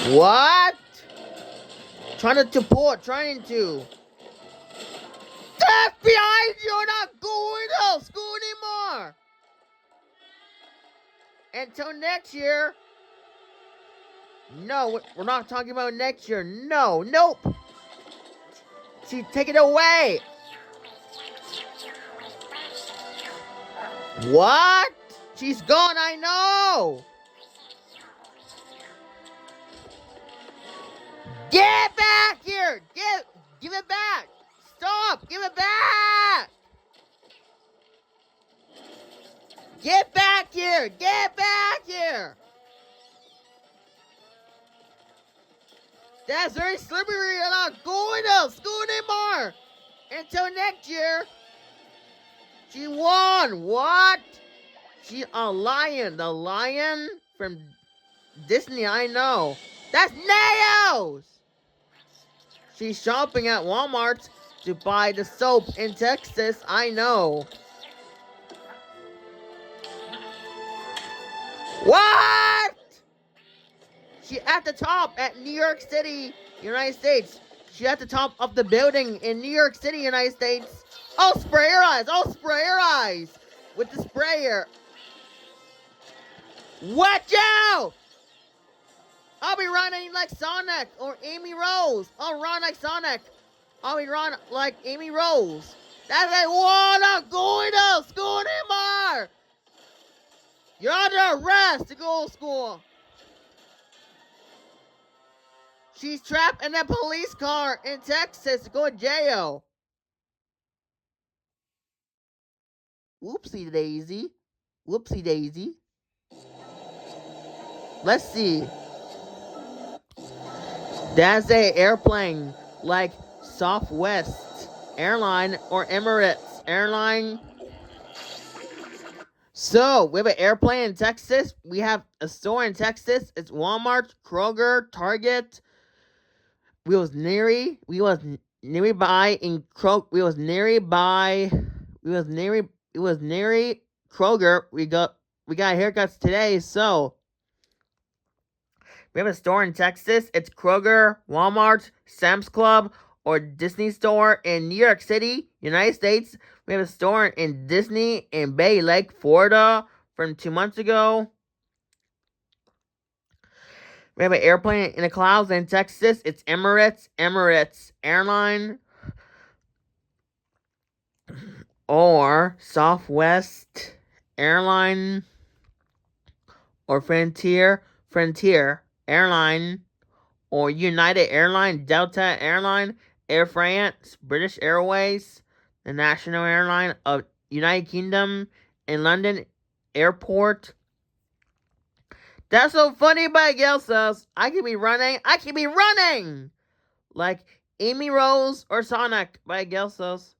What? Trying to pull, trying to. Get behind you! You're not going to school anymore! Until next year. No, we're not talking about next year. No, nope. Take it away. What? She's gone, I know. Get back here. Give it back. Stop. Give it back. Get back here. Get back here. That's very slippery. You're not going to school anymore. Until next year. She won. What? She a lion. The lion from Disney, I know. That's Nails. She's shopping at Walmart to buy the soap in Texas, I know. What? She at the top at New York City, United States. She at the top of the building in New York City, United States. Oh, spray her eyes. Oh, spray her eyes. With the sprayer. Watch out! I'll be running like Sonic or Amy Rose. I'll run like Sonic. I'll be run like Amy Rose. That's like, what? I'm going to school anymore. You're under arrest to go to school. She's trapped in a police car in Texas to go to jail. Whoopsie daisy. Whoopsie daisy. Let's see. That's a airplane like Southwest Airline or Emirates Airline. So, we have an airplane in Texas. We have a store in Texas. It's Walmart, Kroger, Target. We was nearby Kroger. We got haircuts today, so we have a store in Texas. It's Kroger, Walmart, Sam's Club, or Disney store in New York City, United States. We have a store in Disney in Bay Lake, Florida from 2 months ago. We have an airplane in the clouds in Texas. It's Emirates Airline, or Southwest Airline, or Frontier Airline, or United Airline, Delta Airline, Air France, British Airways, the national airline of United Kingdom, in London Airport. That's so funny, but Gail says, I can be running like Amy Rose or Sonic, by Gail says.